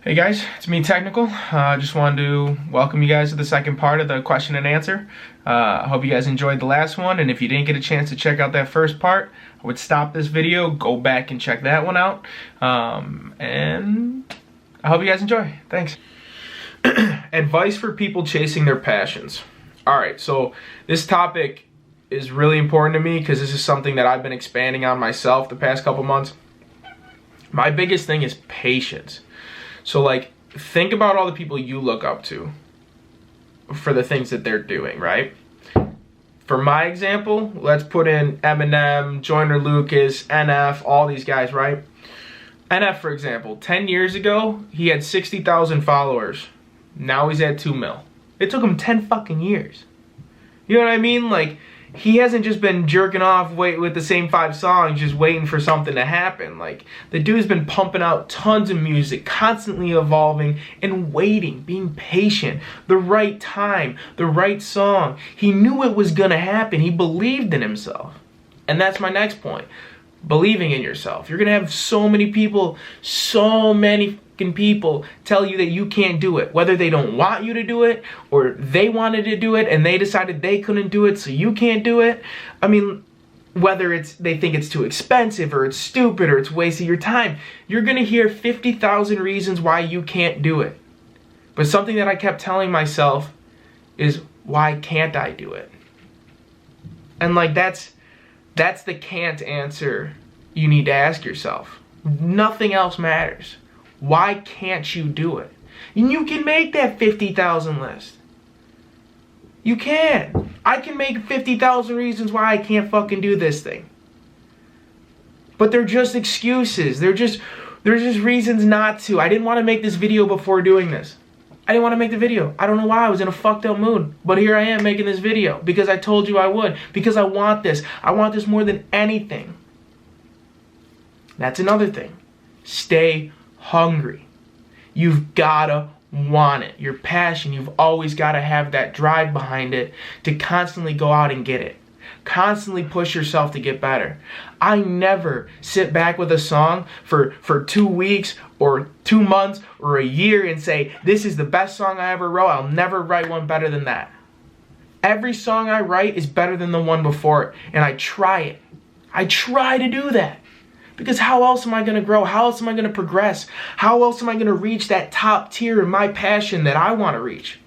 Hey guys, it's me, TechNicol. Just wanted to welcome you guys to the second part of the question and answer. I hope you guys enjoyed the last one, and if you didn't get a chance to check out that first part, I would stop this video, go back and check that one out, and I hope you guys enjoy. Thanks. Advice for people chasing their passions. Alright, so this topic is really important to me because this is something that I've been expanding on myself the past couple months. My biggest thing is patience. So like, think about all the people you look up to for the things that they're doing, right? For my example, let's put in Eminem, Joyner Lucas, NF, all these guys, right? NF, for example, 10 years ago, he had 60,000 followers. Now he's at 2 mil. It took him 10 fucking years. You know what I mean? Like, he hasn't just been jerking off with the same 5 songs, just waiting for something to happen. Like, the dude's been pumping out tons of music, constantly evolving and waiting, being patient. The right time, the right song. He knew it was gonna happen. He believed in himself. And that's my next point. Believing in yourself. You're gonna have so many people, so many people tell you that you can't do it, whether they don't want you to do it or they wanted to do it and they decided they couldn't do it, so you can't do it. I mean, whether it's they think it's too expensive or it's stupid or it's wasting your time, you're gonna hear 50,000 reasons why you can't do it. But something that I kept telling myself is, why can't I do it? And like, that's the can't answer you need to ask yourself. Nothing else matters. Why can't you do it? And you can make that 50,000 list. You can. I can make 50,000 reasons why I can't fucking do this thing. But they're just excuses. They're just reasons not to. I didn't want to make this video before doing this. I didn't want to make the video. I don't know why. I was in a fucked up mood. But here I am making this video because I told you I would. Because I want this. I want this more than anything. That's another thing. Stay hungry. You've gotta want it. Your passion, you've always gotta have that drive behind it to constantly go out and get it. Constantly push yourself to get better. I never sit back with a song for 2 weeks or 2 months or a year and say, this is the best song I ever wrote. I'll never write one better than that. Every song I write is better than the one before it, and I try it. I try to do that. Because how else am I going to grow? How else am I going to progress? How else am I going to reach that top tier in my passion that I want to reach?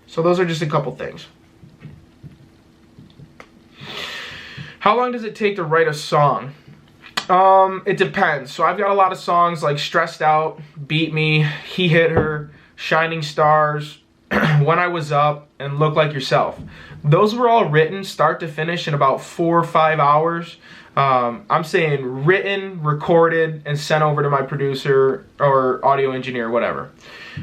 So those are just a couple things. How long does it take to write a song? It depends. So I've got a lot of songs like Stressed Out, Beat Me, He Hit Her, Shining Stars, When I Was Up, and Look Like Yourself. Those were all written start to finish in about 4 or 5 hours. I'm saying written, recorded, and sent over to my producer or audio engineer, whatever.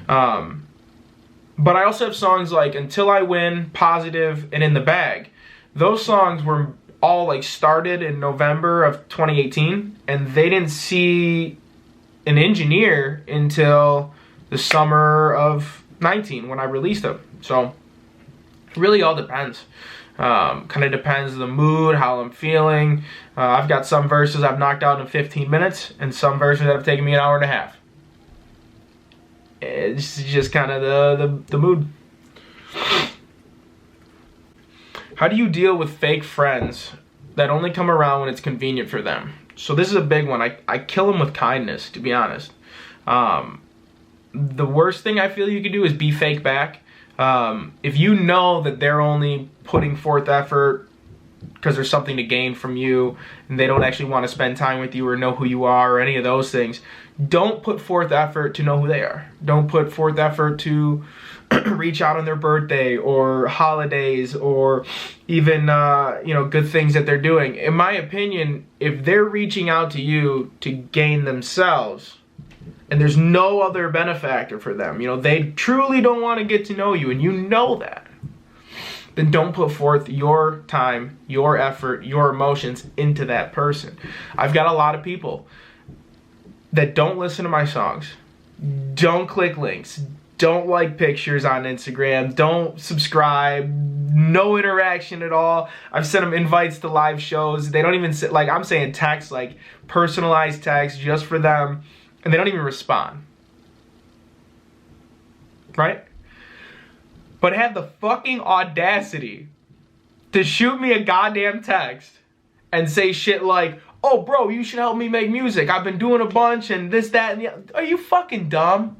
But I also have songs like Until I Win, Positive, and In the Bag. Those songs were all like started in November of 2018, and they didn't see an engineer until the summer of 19 when I released them. So it really all depends. Kind of depends on the mood, how I'm feeling. I've got some verses I've knocked out in 15 minutes and some verses that have taken me an hour and a half. It's just kind of the mood. How do you deal with fake friends that only come around when it's convenient for them? So this is a big one. I kill them with kindness, to be honest. The worst thing I feel you can do is be fake back. If you know that they're only putting forth effort because there's something to gain from you and they don't actually want to spend time with you or know who you are or any of those things, don't put forth effort to know who they are. Don't put forth effort to reach out on their birthday or holidays or even good things that they're doing. In my opinion, if they're reaching out to you to gain themselves and there's no other benefactor for them, they truly don't want to get to know you and you know that, then don't put forth your time, your effort, your emotions into that person. I've got a lot of people that don't listen to my songs, don't click links, don't like pictures on Instagram, don't subscribe, no interaction at all. I've sent them invites to live shows. They don't even, I'm saying text, like personalized text just for them. and they don't even respond. Right? But have the fucking audacity to shoot me a goddamn text and say shit like, oh bro, you should help me make music. I've been doing a bunch and this, that, and the other. Are you fucking dumb?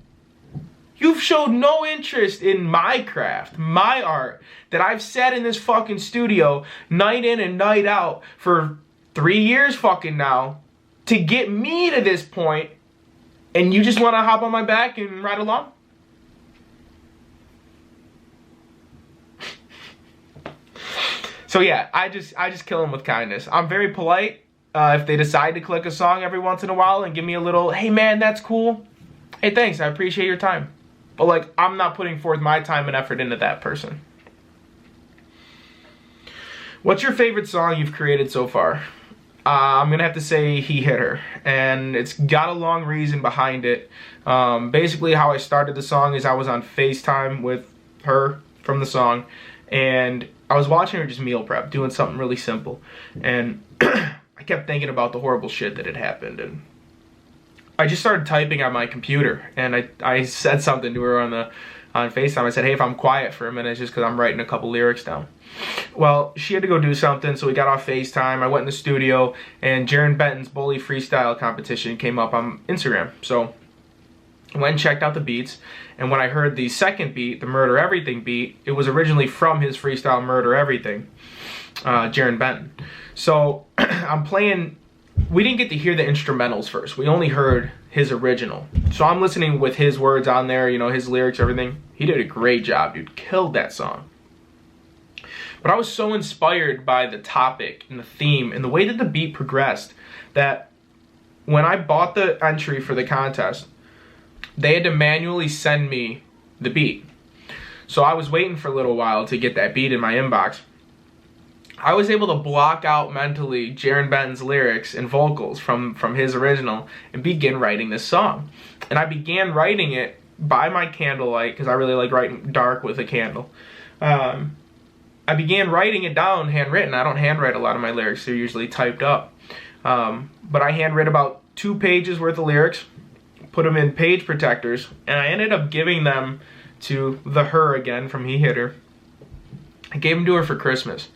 You've showed no interest in my craft, my art, that I've sat in this fucking studio night in and night out for 3 years fucking now to get me to this point, and you just want to hop on my back and ride along? So yeah, I just kill them with kindness. I'm very polite. If they decide to click a song every once in a while and give me a little, hey man, that's cool. Hey, thanks, I appreciate your time. But like, I'm not putting forth my time and effort into that person. What's your favorite song you've created so far? I'm gonna have to say He Hit Her, and it's got a long reason behind it. Basically how I started the song is I was on FaceTime with her from the song, and I was watching her just meal prep, doing something really simple, and I kept thinking about the horrible shit that had happened, and I just started typing on my computer, and I said something to her on FaceTime. I said, hey, if I'm quiet for a minute, it's just because I'm writing a couple lyrics down. Well, she had to go do something, so we got off FaceTime. I went in the studio, and Jaron Benton's Bully Freestyle competition came up on Instagram. So I went and checked out the beats, and when I heard the second beat, the Murder Everything beat, it was originally from his freestyle Murder Everything, Jaron Benton. So I'm playing. We didn't get to hear the instrumentals first. We only heard his original. So I'm listening with his words on there, you know, his lyrics, everything. He did a great job, dude. Killed that song. But I was so inspired by the topic and the theme and the way that the beat progressed that when I bought the entry for the contest, they had to manually send me the beat. So I was waiting for a little while to get that beat in my inbox. I was able to block out mentally Jaron Benton's lyrics and vocals from his original and begin writing this song. And I began writing it by my candlelight because I really like writing dark with a candle. I began writing it down handwritten. I don't handwrite a lot of my lyrics. They're usually typed up. But I handwrote about 2 pages worth of lyrics, put them in page protectors, and I ended up giving them to the her again from He Hit Her. I gave them to her for Christmas.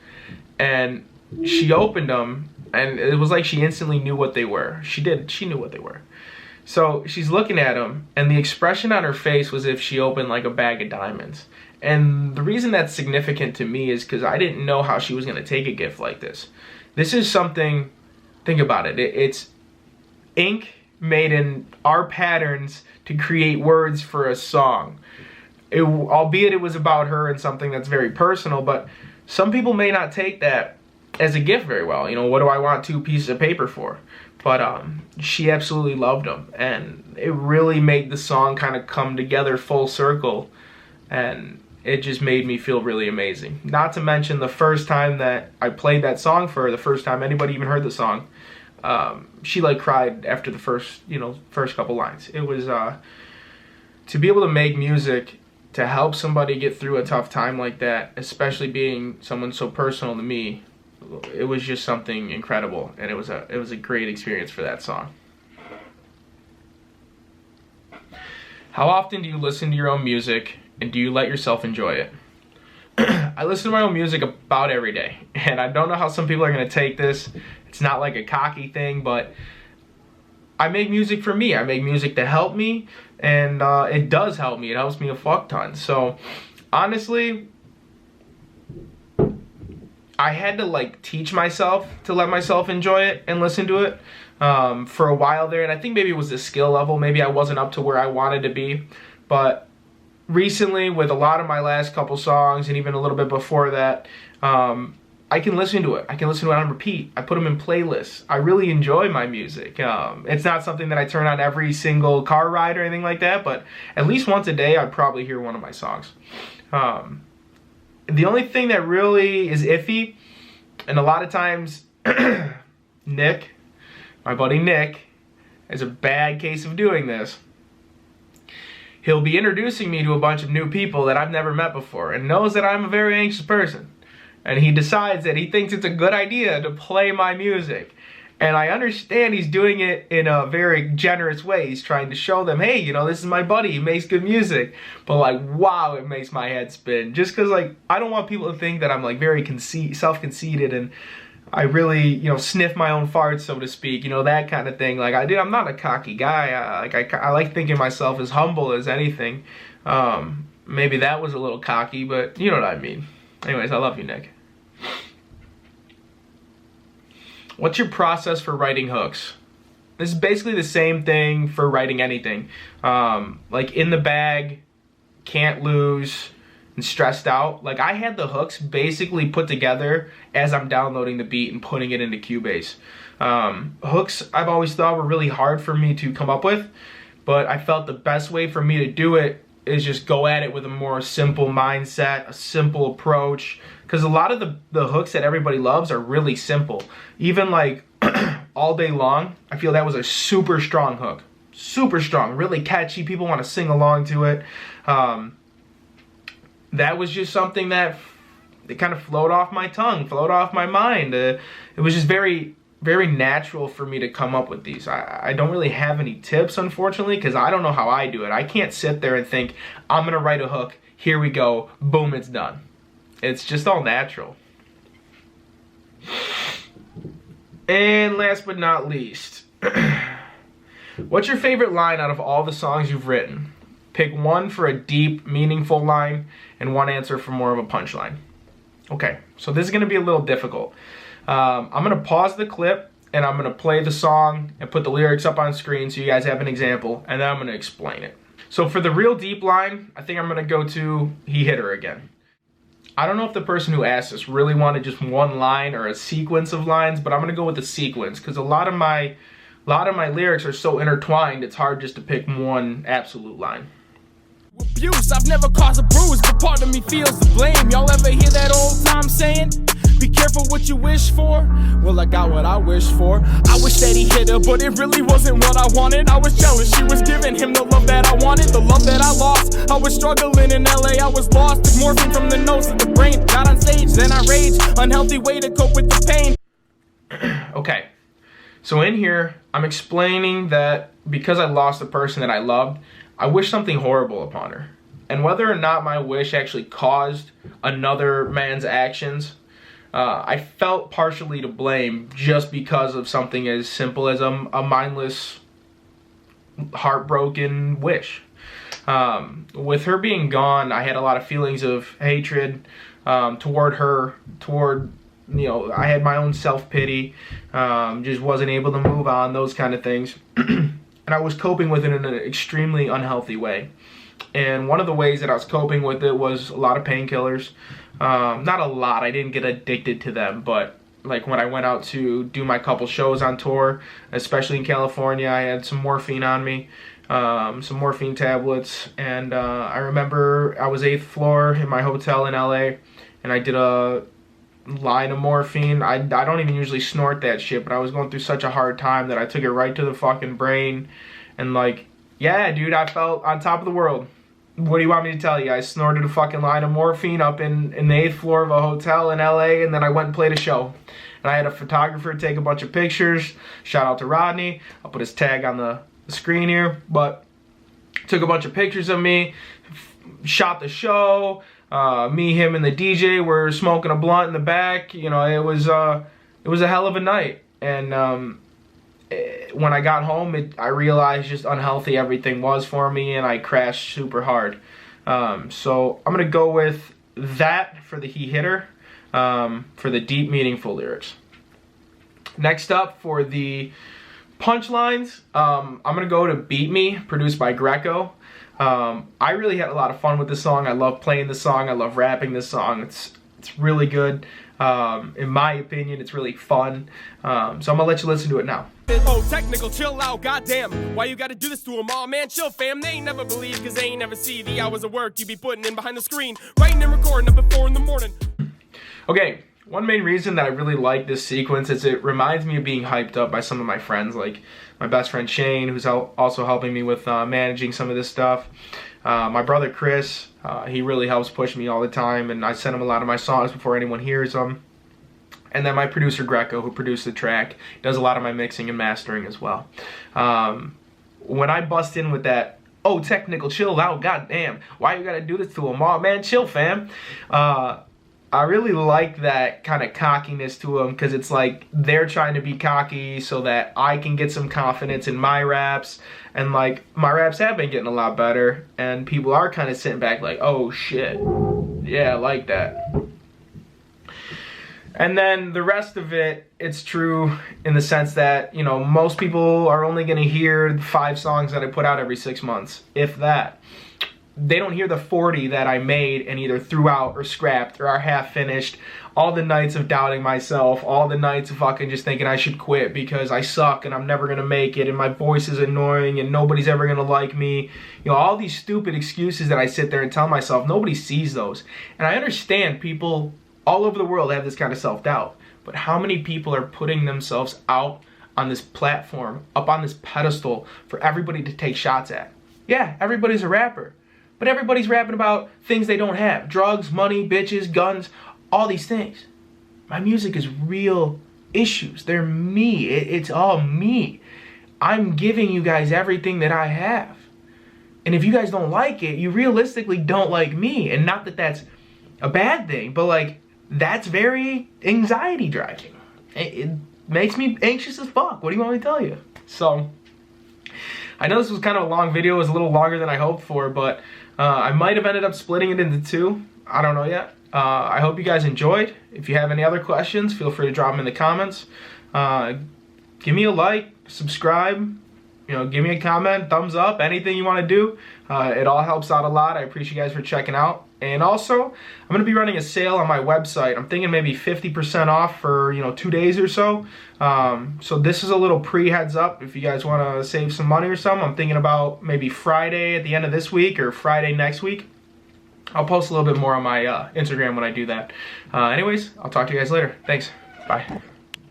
And she opened them, and it was like she instantly knew what they were. She knew what they were. So she's looking at them, and the expression on her face was if she opened like a bag of diamonds. And the reason that's significant to me is because I didn't know how she was going to take a gift like this. This is something, think about it, it's ink made in our patterns to create words for a song. Albeit it was about her and something that's very personal, but some people may not take that as a gift very well. You know, what do I want 2 pieces of paper for? But she absolutely loved them, and it really made the song kind of come together full circle, and it just made me feel really amazing. Not to mention the first time that I played that song for her, the first time anybody even heard the song, she like cried after the first couple lines. It was to be able to make music to help somebody get through a tough time like that, especially being someone so personal to me, it was just something incredible, and it was a great experience for that song. How often do you listen to your own music, and do you let yourself enjoy it? I listen to my own music about every day, and I don't know how some people are going to take this. It's not like a cocky thing, but I make music for me. I make music to help me, and it does help me. It helps me a fuck ton. So, honestly, I had to like teach myself to let myself enjoy it and listen to it for a while there, and I think maybe it was the skill level. Maybe I wasn't up to where I wanted to be, but recently, with a lot of my last couple songs, and even a little bit before that, I can listen to it. I can listen to it on repeat. I put them in playlists. I really enjoy my music. It's not something that I turn on every single car ride or anything like that, but at least once a day, I'd probably hear one of my songs. The only thing that really is iffy, and a lot of times, Nick, my buddy Nick, is a bad case of doing this. He'll be introducing me to a bunch of new people that I've never met before, and knows that I'm a very anxious person. And he decides that he thinks it's a good idea to play my music. And I understand he's doing it in a very generous way. He's trying to show them, hey, you know, this is my buddy, he makes good music. But like, wow, it makes my head spin. Just because, like, I don't want people to think that I'm like very self-conceited and I really, you know, sniff my own farts, so to speak, you know, that kind of thing. Like, I'm not a cocky guy. I like thinking myself as humble as anything. Maybe that was a little cocky, but you know what I mean. Anyways, I love you, Nick. What's your process for writing hooks? This is basically the same thing for writing anything. Like in the bag, can't lose, and stressed out. Like I had the hooks basically put together as I'm downloading the beat and putting it into Cubase. Hooks I've always thought were really hard for me to come up with, but I felt the best way for me to do it is just go at it with a more simple mindset, a simple approach. Because a lot of the hooks that everybody loves are really simple. Even like All Day Long, I feel that was a super strong hook. Super strong, really catchy. People want to sing along to it. That was just something that it kind of flowed off my tongue, flowed off my mind. It was just very, very natural for me to come up with these. I don't really have any tips, unfortunately, because I don't know how I do it. I can't sit there and think, I'm going to write a hook, here we go, boom, it's done. It's just all natural. And last but not least, what's your favorite line out of all the songs you've written? Pick one for a deep, meaningful line and one answer for more of a punchline. Okay, so this is going to be a little difficult. I'm going to pause the clip and I'm going to play the song and put the lyrics up on screen so you guys have an example, and then I'm going to explain it. So for the real deep line, I think I'm going to go to He Hit Her Again. I don't know if the person who asked this really wanted just one line or a sequence of lines, but I'm going to go with the sequence because a lot of my lyrics are so intertwined, it's hard just to pick one absolute line. Abuse, I've never caused a bruise, but part of me feels the blame. Y'all ever hear that old time saying? Be careful what you wish for. Well, I got what I wish for. I wish that he hit her, but it really wasn't what I wanted. I was jealous, she was giving him the love that I wanted, the love that I lost. I was struggling in LA, I was lost. Took morphine from the nose to the brain. Got on stage, then I rage. Unhealthy way to cope with the pain. Okay, so in here, I'm explaining that because I lost the person that I loved, I wish something horrible upon her. And whether or not my wish actually caused another man's actions, I felt partially to blame just because of something as simple as a mindless, heartbroken wish. With her being gone, I had a lot of feelings of hatred toward her, you know, I had my own self-pity, just wasn't able to move on, those kind of things. And I was coping with it in an extremely unhealthy way. And one of the ways that I was coping with it was a lot of painkillers. Not a lot, I didn't get addicted to them, but like when I went out to do my couple shows on tour, especially in California, I had some morphine on me, some morphine tablets, and I remember I was 8th floor in my hotel in LA, and I did a line of morphine. I don't even usually snort that shit, but I was going through such a hard time that I took it right to the fucking brain, and like, yeah, dude, I felt on top of the world. What do you want me to tell you? I snorted a fucking line of morphine up in the 8th floor of a hotel in LA, and then I went and played a show. And I had a photographer take a bunch of pictures. Shout out to Rodney. I'll put his tag on the screen here. But took a bunch of pictures of me, shot the show. Me, him, and the DJ were smoking a blunt in the back. You know, it was a hell of a night. And when I got home, I realized just unhealthy everything was for me, and I crashed super hard. So I'm going to go with that for the He Hit Her, for the deep, meaningful lyrics. Next up, for the punchlines, I'm going to go to Beat Me, produced by Greco. I really had a lot of fun with this song. I love playing this song. I love rapping this song. It's really good. In my opinion, it's really fun. So I'm going to let you listen to it now. Oh, TechNicol, chill out, goddamn. Why you gotta do this to them? Aw, man, chill, fam. They ain't never believe, cause they ain't never see the hours of work you be putting in behind the screen, writing and recording up at 4 in the morning. Okay, one main reason that I really like this sequence is it reminds me of being hyped up by some of my friends, like my best friend Shane, who's also helping me with managing some of this stuff. My brother Chris, he really helps push me all the time, and I send him a lot of my songs before anyone hears them. And then my producer Greco, who produced the track, does a lot of my mixing and mastering as well. When I bust in with that, oh, TechNicol, chill out, goddamn, why you gotta do this to them? Oh, man, chill, fam. I really like that kind of cockiness to them, because it's like they're trying to be cocky so that I can get some confidence in my raps. And like, my raps have been getting a lot better, and people are kind of sitting back like, oh shit, yeah, I like that. And then the rest of it, it's true in the sense that, you know, most people are only going to hear 5 songs that I put out every 6 months, if that. They don't hear the 40 that I made and either threw out or scrapped or are half finished. All the nights of doubting myself, all the nights of fucking just thinking I should quit because I suck and I'm never going to make it and my voice is annoying and nobody's ever going to like me. You know, all these stupid excuses that I sit there and tell myself, nobody sees those. And I understand people all over the world have this kind of self-doubt, but how many people are putting themselves out on this platform, up on this pedestal for everybody to take shots at? Yeah, everybody's a rapper, but everybody's rapping about things they don't have. Drugs, money, bitches, guns, all these things. My music is real issues. They're me. It's all me. I'm giving you guys everything that I have. And if you guys don't like it, you realistically don't like me. And not that that's a bad thing, but like, that's very anxiety driving. It makes me anxious as fuck. What do you want me to tell you? So, I know this was kind of a long video. It was a little longer than I hoped for, but I might have ended up splitting it into 2. I don't know yet. I hope you guys enjoyed. If you have any other questions, feel free to drop them in the comments. Give me a like, subscribe, you know, give me a comment, thumbs up, anything you want to do. It all helps out a lot. I appreciate you guys for checking out. And also, I'm going to be running a sale on my website. I'm thinking maybe 50% off for, you know, 2 days or so. So this is a little pre-heads up if you guys want to save some money or something. I'm thinking about maybe Friday at the end of this week or Friday next week. I'll post a little bit more on my Instagram when I do that. Anyways, I'll talk to you guys later. Thanks. Bye.